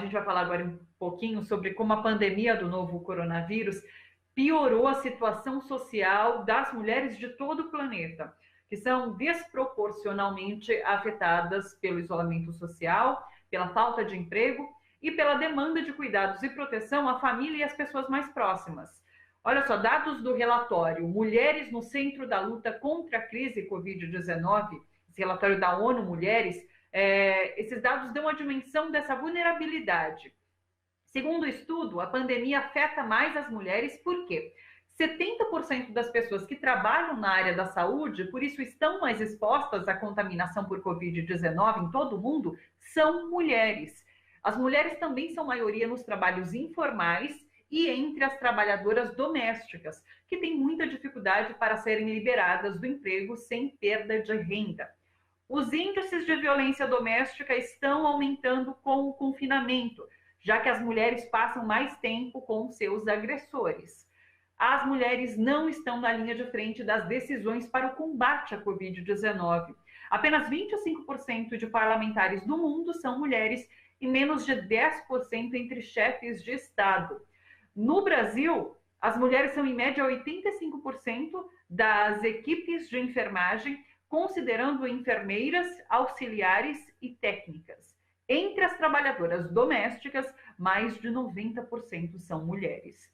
gente vai falar agora um pouquinho sobre como a pandemia do novo coronavírus piorou a situação social das mulheres de todo o planeta, que são desproporcionalmente afetadas pelo isolamento social, pela falta de emprego e pela demanda de cuidados e proteção à família e às pessoas mais próximas. Olha só, dados do relatório Mulheres no Centro da Luta contra a Crise Covid-19, esse relatório da ONU Mulheres, esses dados dão a dimensão dessa vulnerabilidade. Segundo o estudo, a pandemia afeta mais as mulheres, por quê? 70% das pessoas que trabalham na área da saúde, por isso estão mais expostas à contaminação por Covid-19 em todo o mundo, são mulheres. As mulheres também são maioria nos trabalhos informais e entre as trabalhadoras domésticas, que têm muita dificuldade para serem liberadas do emprego sem perda de renda. Os índices de violência doméstica estão aumentando com o confinamento, já que as mulheres passam mais tempo com seus agressores. As mulheres não estão na linha de frente das decisões para o combate à Covid-19. Apenas 25% de parlamentares do mundo são mulheres e menos de 10% entre chefes de Estado. No Brasil, as mulheres são em média 85% das equipes de enfermagem, considerando enfermeiras, auxiliares e técnicas. Entre as trabalhadoras domésticas, mais de 90% são mulheres.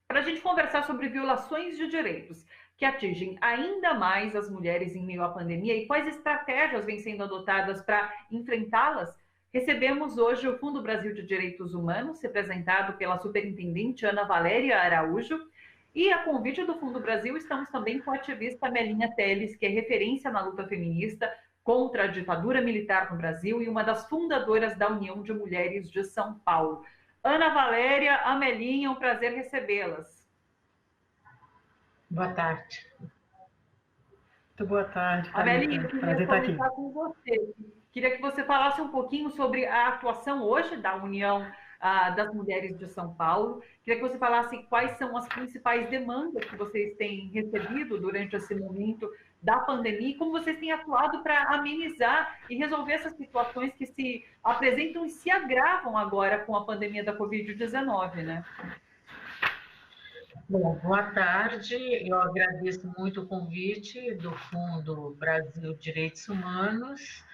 Para a gente conversar sobre violações de direitos que atingem ainda mais as mulheres em meio à pandemia e quais estratégias vêm sendo adotadas para enfrentá-las, recebemos hoje o Fundo Brasil de Direitos Humanos, representado pela superintendente Ana Valéria Araújo, e a convite do Fundo Brasil estamos também com a ativista Melinha Teles, que é referência na luta feminista contra a ditadura militar no Brasil e uma das fundadoras da União de Mulheres de São Paulo. Ana Valéria, Amelinha, um prazer recebê-las. Boa tarde. Muito boa tarde, Amelinha, eu queria começar com você. Queria que você falasse um pouquinho sobre a atuação hoje da União das Mulheres de São Paulo. Queria que você falasse quais são as principais demandas que vocês têm recebido durante esse momento da pandemia e como vocês têm atuado para amenizar e resolver essas situações que se apresentam e se agravam agora com a pandemia da Covid-19, né? Bom, boa tarde. Eu agradeço muito o convite do Fundo Brasil Direitos Humanos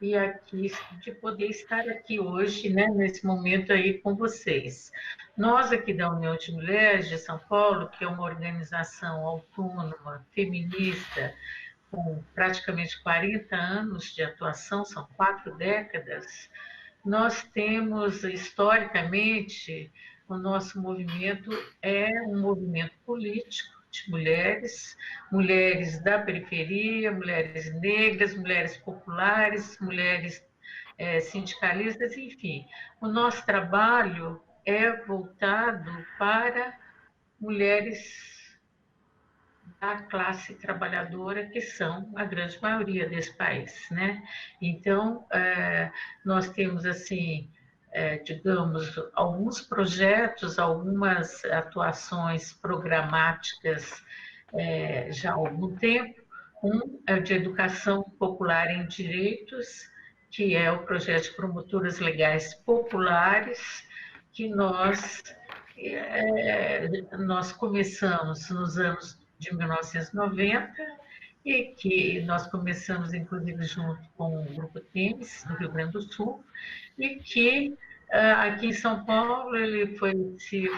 e aqui de poder estar aqui hoje, né, nesse momento aí com vocês. Nós aqui da União de Mulheres de São Paulo, que é uma organização autônoma, feminista, com praticamente 40 anos de atuação, são 4 décadas, nós temos, historicamente, o nosso movimento é um movimento político de mulheres, mulheres da periferia, mulheres negras, mulheres populares, mulheres sindicalistas, enfim. O nosso trabalho é voltado para mulheres da classe trabalhadora, que são a grande maioria desse país, né? Então, nós temos, assim, digamos, alguns projetos, algumas atuações programáticas já há algum tempo. Um é de educação popular em direitos, que é o projeto de promotoras legais populares, que nós começamos nos anos de 1990 e que nós começamos, inclusive, junto com o Grupo Temes, do Rio Grande do Sul, e que aqui em São Paulo ele foi se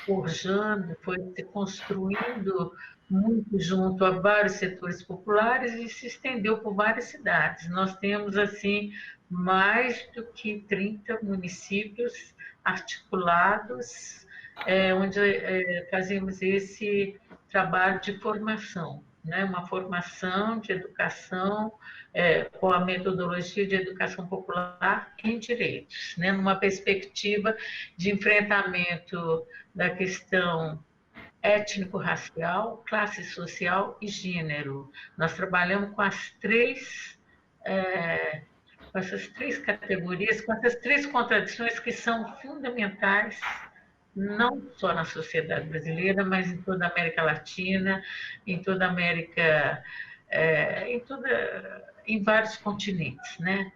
forjando, foi se construindo muito junto a vários setores populares e se estendeu por várias cidades. Nós temos, assim, mais do que 30 municípios articulados, onde fazemos esse trabalho de formação, né? Uma formação de educação com a metodologia de educação popular em direitos, né? Numa perspectiva de enfrentamento da questão étnico-racial, classe social e gênero. Nós trabalhamos com essas três categorias, com essas três contradições que são fundamentais, não só na sociedade brasileira, mas em toda a América Latina, em toda a América, em vários continentes, né?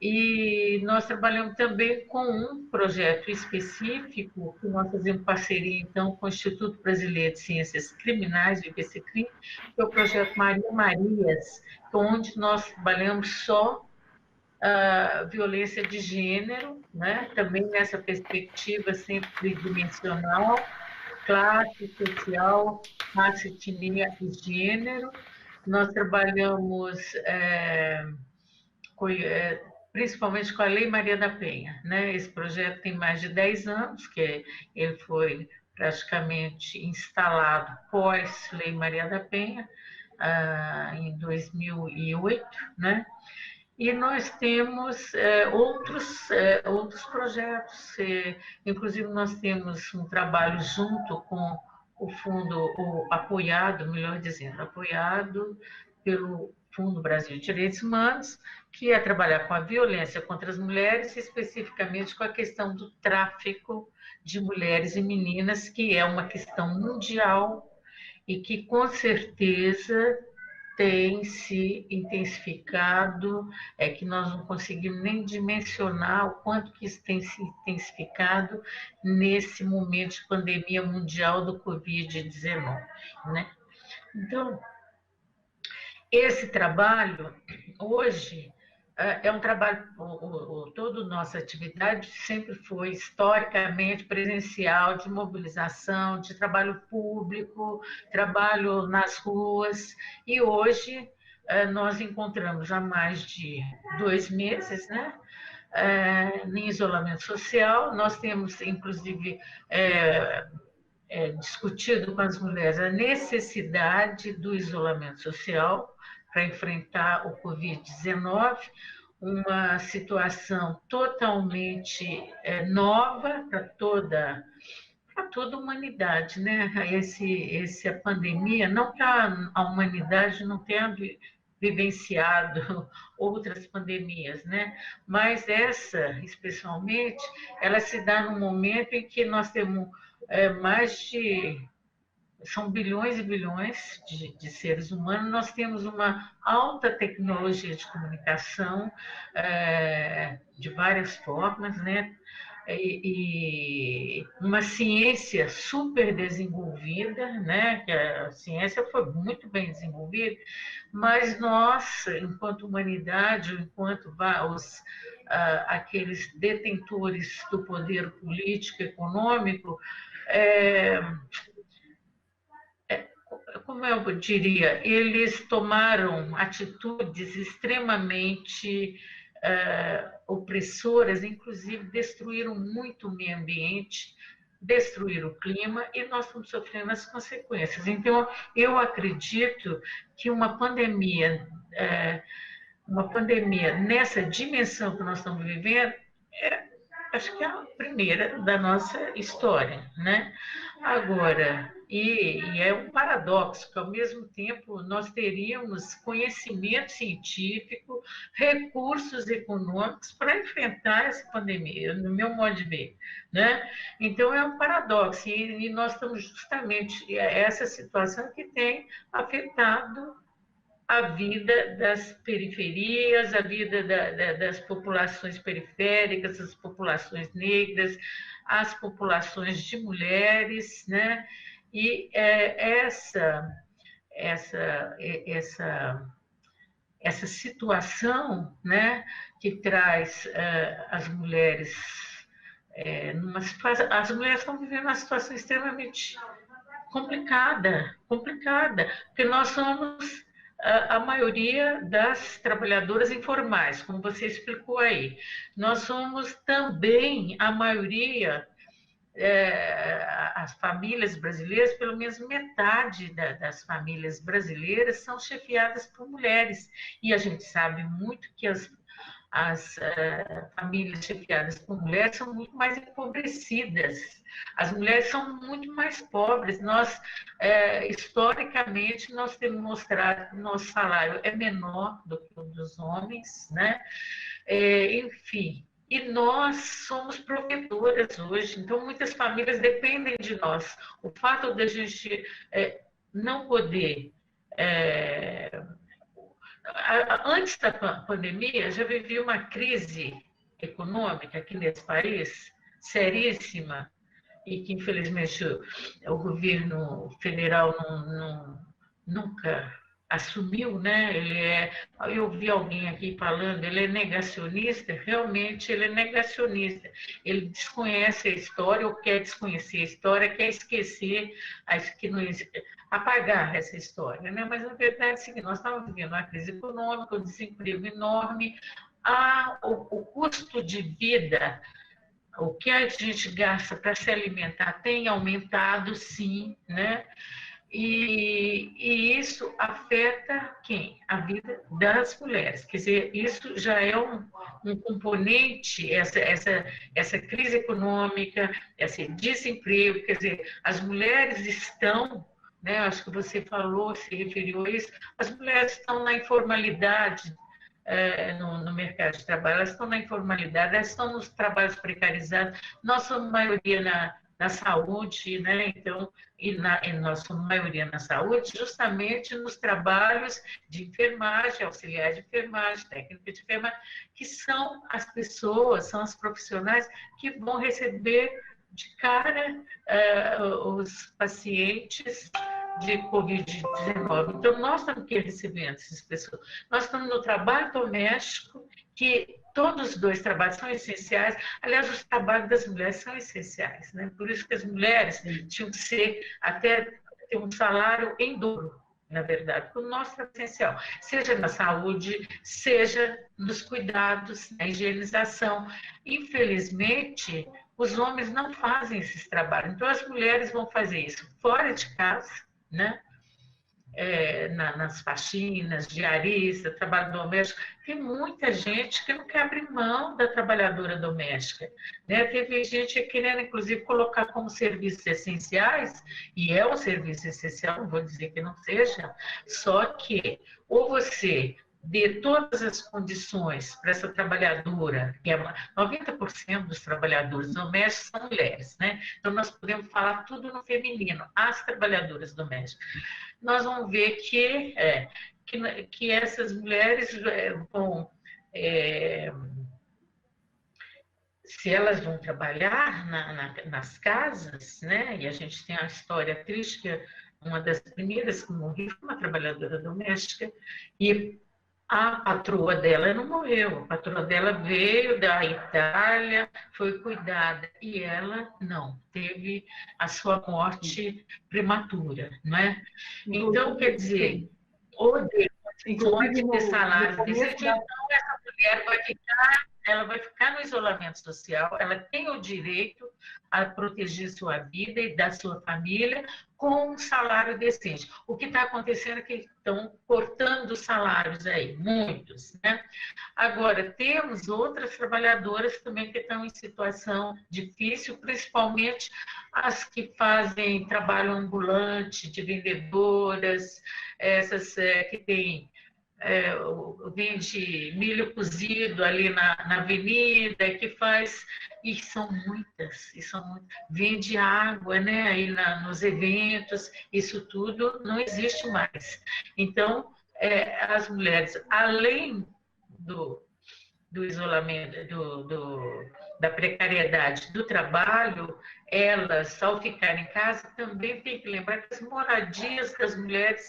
E nós trabalhamos também com um projeto específico, que nós fazemos parceria, então, com o Instituto Brasileiro de Ciências Criminais, o IBCCRIM, que é o projeto Maria Marias, onde nós trabalhamos só a violência de gênero, né? Também nessa perspectiva sempre tridimensional, classe social, raça, etnia e gênero. Nós trabalhamos principalmente com a Lei Maria da Penha, né? Esse projeto tem mais de 10 anos, que ele foi praticamente instalado pós-Lei Maria da Penha, em 2008, né? E nós temos outros projetos, inclusive nós temos um trabalho junto com o fundo, apoiado, melhor dizendo, apoiado pelo Fundo Brasil de Direitos Humanos, que é trabalhar com a violência contra as mulheres, especificamente com a questão do tráfico de mulheres e meninas, que é uma questão mundial e que, com certeza, tem se intensificado, que nós não conseguimos nem dimensionar o quanto que isso tem se intensificado nesse momento de pandemia mundial do Covid-19, né? Então, esse trabalho, hoje, é um trabalho, toda nossa atividade sempre foi historicamente presencial, de mobilização, de trabalho público, trabalho nas ruas, e hoje nós encontramos há mais de 2 meses, né? Em isolamento social, nós temos, inclusive, discutido com as mulheres a necessidade do isolamento social para enfrentar o Covid-19, uma situação totalmente nova para toda a humanidade, né? A pandemia, não que a humanidade não tenha vivenciado outras pandemias, né? Mas essa, especialmente, ela se dá num momento em que nós temos são bilhões e bilhões de seres humanos, nós temos uma alta tecnologia de comunicação de várias formas, né? E uma ciência super desenvolvida, né? Que a ciência foi muito bem desenvolvida, mas nós, enquanto humanidade, enquanto aqueles detentores do poder político e econômico, como eu diria, eles tomaram atitudes extremamente opressoras, inclusive destruíram muito o meio ambiente, destruíram o clima, e nós estamos sofrendo as consequências. Então, eu acredito que uma pandemia nessa dimensão que nós estamos vivendo, acho que é a primeira da nossa história, né? Agora, e é um paradoxo, que ao mesmo tempo nós teríamos conhecimento científico, recursos econômicos para enfrentar essa pandemia, no meu modo de ver, né? Então é um paradoxo, e nós estamos justamente essa situação que tem afetado a vida das periferias, a vida das populações periféricas, as populações negras, as populações de mulheres, né? E essa situação, né, que traz as mulheres as mulheres estão vivendo uma situação extremamente complicada, porque nós somos a maioria das trabalhadoras informais, como você explicou aí. Nós somos também a maioria, as famílias brasileiras, pelo menos metade das famílias brasileiras são chefiadas por mulheres. E a gente sabe muito que as famílias chefiadas por mulheres são muito mais empobrecidas. As mulheres são muito mais pobres. Nós, historicamente, nós temos mostrado que o nosso salário é menor do que o dos homens, né? Enfim, e nós somos provedoras hoje, então muitas famílias dependem de nós. O fato de a gente não poder Antes da pandemia, já vivia uma crise econômica aqui nesse país, seríssima, e que, infelizmente, o governo federal nunca assumiu, né? Eu vi alguém aqui falando, ele é negacionista, realmente ele é negacionista. Ele desconhece a história, ou quer desconhecer a história, quer esquecer, que não, apagar essa história, né? Mas, na verdade, é o seguinte, nós estamos vivendo uma crise econômica, um desemprego enorme, o custo de vida, o que a gente gasta para se alimentar tem aumentado, sim, né? E isso afeta quem? A vida das mulheres. Quer dizer, isso já é um componente, essa crise econômica, esse desemprego, quer dizer, as mulheres estão, né, acho que você falou, se referiu a isso, as mulheres estão na informalidade, no mercado de trabalho, elas estão na informalidade, elas estão nos trabalhos precarizados, nós somos maioria na saúde, né? Então, e nós somos maioria na saúde, justamente nos trabalhos de enfermagem, auxiliar de enfermagem, técnica de enfermagem, que são as pessoas, são as profissionais que vão receber de cara os pacientes de Covid-19. Então, nós estamos aqui recebendo essas pessoas. Nós estamos no trabalho doméstico, que todos os dois trabalhos são essenciais. Aliás, os trabalhos das mulheres são essenciais, né? Por isso que as mulheres tinham que ser até ter um salário em dobro, na verdade, porque o nosso é essencial, seja na saúde, seja nos cuidados, na higienização. Infelizmente, os homens não fazem esses trabalhos, então as mulheres vão fazer isso fora de casa, né? Nas faxinas, diarista, trabalho doméstico. Tem muita gente que não quer abrir mão da trabalhadora doméstica, né? Teve gente querendo, inclusive, colocar como serviços essenciais, e é um serviço essencial, não vou dizer que não seja, só que ou você dê todas as condições para essa trabalhadora, que é 90% dos trabalhadores domésticos são mulheres, né? Então, nós podemos falar tudo no feminino, as trabalhadoras domésticas. Nós vamos ver que essas mulheres vão, se elas vão trabalhar nas casas, né? E a gente tem a história triste, que uma das primeiras que morreu foi uma trabalhadora doméstica, e a patroa dela não morreu, a patroa dela veio da Itália, foi cuidada, e ela não, teve a sua morte prematura, não é? Então, quer dizer, ou pode ter salário decente, então essa mulher ela vai ficar no isolamento social, ela tem o direito a proteger sua vida e da sua família com um salário decente. O que está acontecendo é que estão cortando os salários aí, muitos, né? Agora, temos outras trabalhadoras também que estão em situação difícil, principalmente as que fazem trabalho ambulante, de vendedoras, essas que têm vende milho cozido ali na avenida, que faz, e são muitas, vende água, né, aí nos eventos, isso tudo não existe mais. Então, as mulheres, além do isolamento, da precariedade do trabalho, elas, ao ficarem em casa, também tem que lembrar que as moradias das mulheres,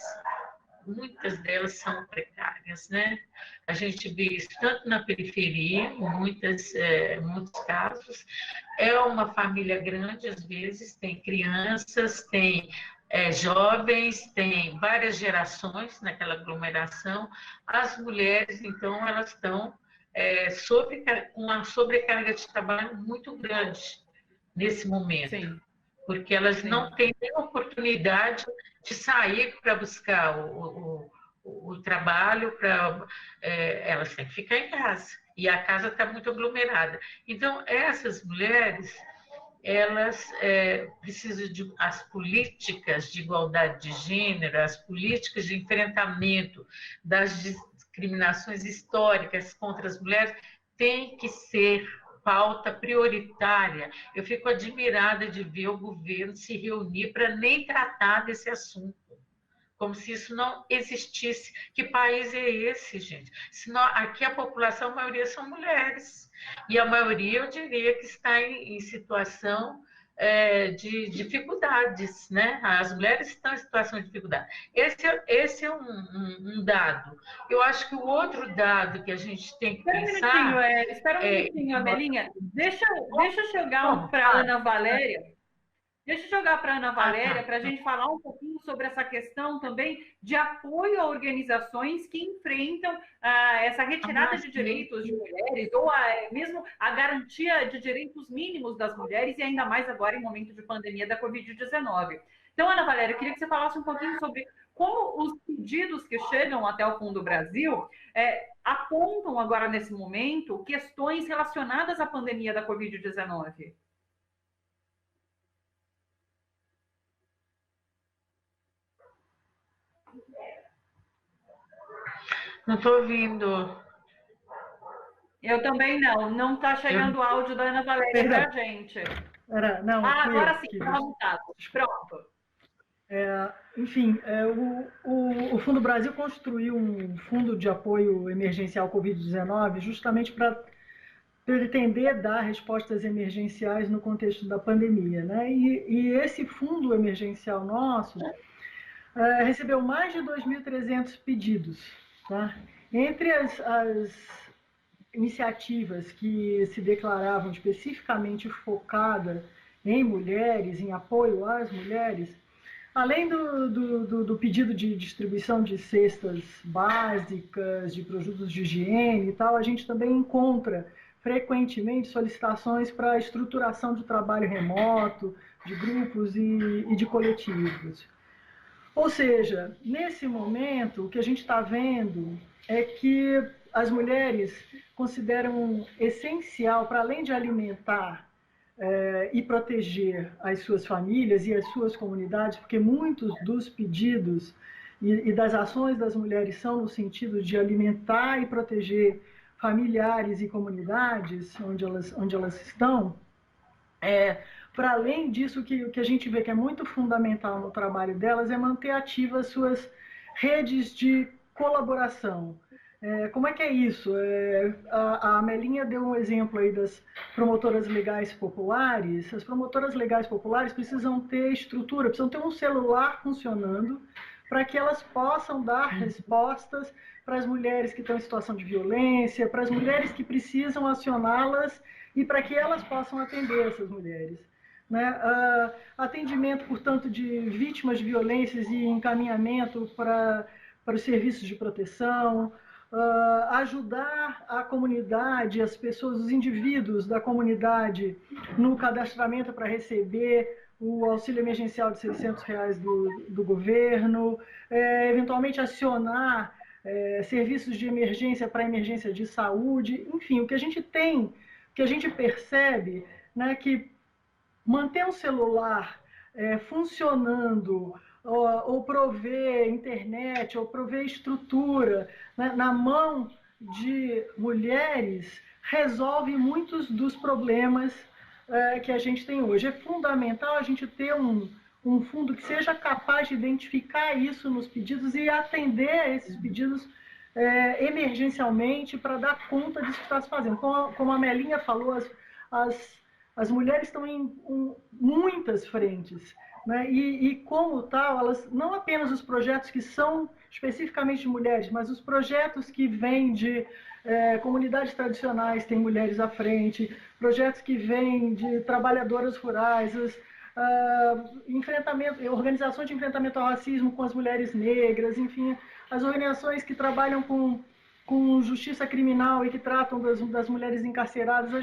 muitas delas são precárias, né? A gente vê isso tanto na periferia, em muitos casos. É uma família grande, às vezes, tem crianças, tem jovens, tem várias gerações naquela aglomeração. As mulheres, então, elas estão com uma sobrecarga de trabalho muito grande nesse momento. Sim. Porque elas não têm nem oportunidade de sair para buscar o trabalho, elas têm que ficar em casa. E a casa está muito aglomerada. Então, essas mulheres, elas precisam de as políticas de igualdade de gênero, as políticas de enfrentamento das discriminações históricas contra as mulheres, têm que ser pauta prioritária. Eu fico admirada de ver o governo se reunir para nem tratar desse assunto, como se isso não existisse. Que país é esse, gente? Aqui a população, a maioria são mulheres. E a maioria, eu diria, que está em situação de dificuldades, né? As mulheres estão em situação de dificuldade. Esse é um dado. Eu acho que o outro dado que a gente tem que pensar... Espera um minutinho, Amelinha. Deixa eu chegar para a Ana Valéria. Deixa eu jogar para a Ana Valéria para a gente falar um pouquinho sobre essa questão também de apoio a organizações que enfrentam essa retirada de direitos de mulheres ou mesmo a garantia de direitos mínimos das mulheres e ainda mais agora em momento de pandemia da Covid-19. Então, Ana Valéria, eu queria que você falasse um pouquinho sobre como os pedidos que chegam até o Fundo Brasil apontam agora nesse momento questões relacionadas à pandemia da Covid-19. Não estou ouvindo. Eu também não. Não está chegando o áudio da Ana Valéria para a gente. Agora sim, está mutado. Pronto. Enfim, o Fundo Brasil construiu um fundo de apoio emergencial Covid-19 justamente para pretender dar respostas emergenciais no contexto da pandemia, né? E esse fundo emergencial nosso recebeu mais de 2.300 pedidos, tá? Entre as iniciativas que se declaravam especificamente focadas em mulheres, em apoio às mulheres, além do pedido de distribuição de cestas básicas, de produtos de higiene e tal, a gente também encontra frequentemente solicitações para estruturação de trabalho remoto, de grupos e de coletivos. Ou seja, nesse momento, o que a gente está vendo é que as mulheres consideram essencial, para além de alimentar e proteger as suas famílias e as suas comunidades, porque muitos dos pedidos e das ações das mulheres são no sentido de alimentar e proteger familiares e comunidades onde elas estão. Para além disso, o que a gente vê que é muito fundamental no trabalho delas é manter ativas suas redes de colaboração. Como é que é isso? A Amelinha deu um exemplo aí das promotoras legais populares. As promotoras legais populares precisam ter estrutura, precisam ter um celular funcionando para que elas possam dar respostas para as mulheres que estão em situação de violência, para as mulheres que precisam acioná-las e para que elas possam atender essas mulheres. Né? Atendimento, portanto, de vítimas de violências e encaminhamento para os serviços de proteção, ajudar a comunidade, as pessoas, os indivíduos da comunidade no cadastramento para receber o auxílio emergencial de R$600 do governo, eventualmente acionar serviços de emergência para emergência de saúde, enfim, o que a gente tem, o que a gente percebe, né, que manter um celular funcionando, ou prover internet, ou prover estrutura, né, na mão de mulheres, resolve muitos dos problemas que a gente tem hoje. É fundamental a gente ter um fundo que seja capaz de identificar isso nos pedidos e atender a esses pedidos emergencialmente para dar conta disso que está se fazendo. Como a Melinha falou, as mulheres estão em muitas frentes, né? E como tal, elas, não apenas os projetos que são especificamente de mulheres, mas os projetos que vêm de comunidades tradicionais têm mulheres à frente, projetos que vêm de trabalhadoras rurais, organizações de enfrentamento ao racismo com as mulheres negras, enfim, as organizações que trabalham com justiça criminal e que tratam das mulheres encarceradas. A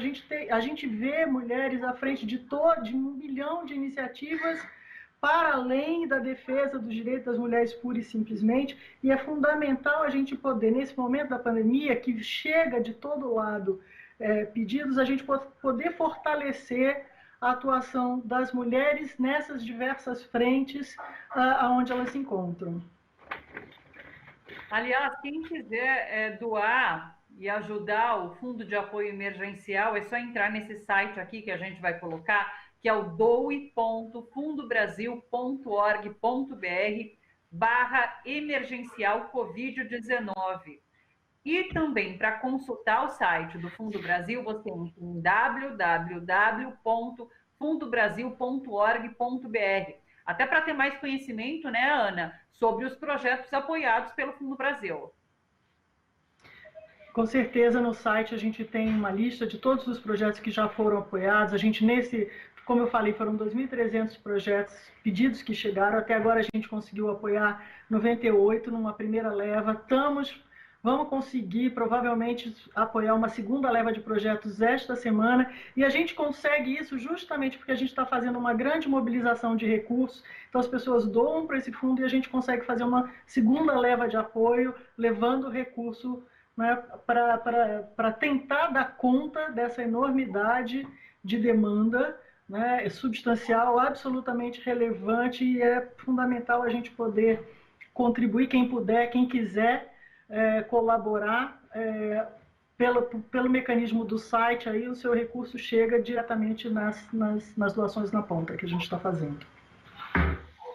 gente vê mulheres à frente de 1 bilhão de iniciativas para além da defesa dos direitos das mulheres pura e simplesmente, e é fundamental a gente poder, nesse momento da pandemia, que chega de todo lado pedidos, a gente poder fortalecer a atuação das mulheres nessas diversas frentes onde elas se encontram. Aliás, quem quiser doar e ajudar o Fundo de Apoio Emergencial, é só entrar nesse site aqui que a gente vai colocar, que é o doe.fundobrasil.org.br, /emergencial Covid-19. E também, para consultar o site do Fundo Brasil, você entra em www.fundobrasil.org.br. Até para ter mais conhecimento, né, Ana, sobre os projetos apoiados pelo Fundo Brasil. Com certeza, no site a gente tem uma lista de todos os projetos que já foram apoiados. A gente, como eu falei, foram 2.300 projetos, pedidos que chegaram. Até agora a gente conseguiu apoiar 98 numa primeira leva. Vamos conseguir, provavelmente, apoiar uma segunda leva de projetos esta semana. E a gente consegue isso justamente porque a gente está fazendo uma grande mobilização de recursos. Então, as pessoas doam para esse fundo e a gente consegue fazer uma segunda leva de apoio, levando recurso, né, para tentar dar conta dessa enormidade de demanda, né, substancial, absolutamente relevante, e é fundamental a gente poder contribuir, quem puder, quem quiser, colaborar pelo mecanismo do site, aí o seu recurso chega diretamente nas doações na ponta que a gente está fazendo.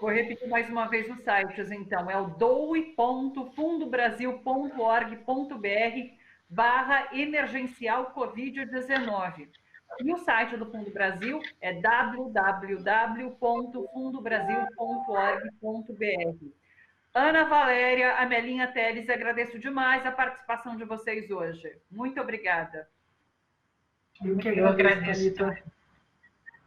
Vou repetir mais uma vez os sites, então, é o doe.fundobrasil.org.br /emergencial Covid-19. E o site do Fundo Brasil é www.fundobrasil.org.br. Ana Valéria, Amelinha Teles, agradeço demais a participação de vocês hoje. Muito obrigada. Eu que agradeço, Anita.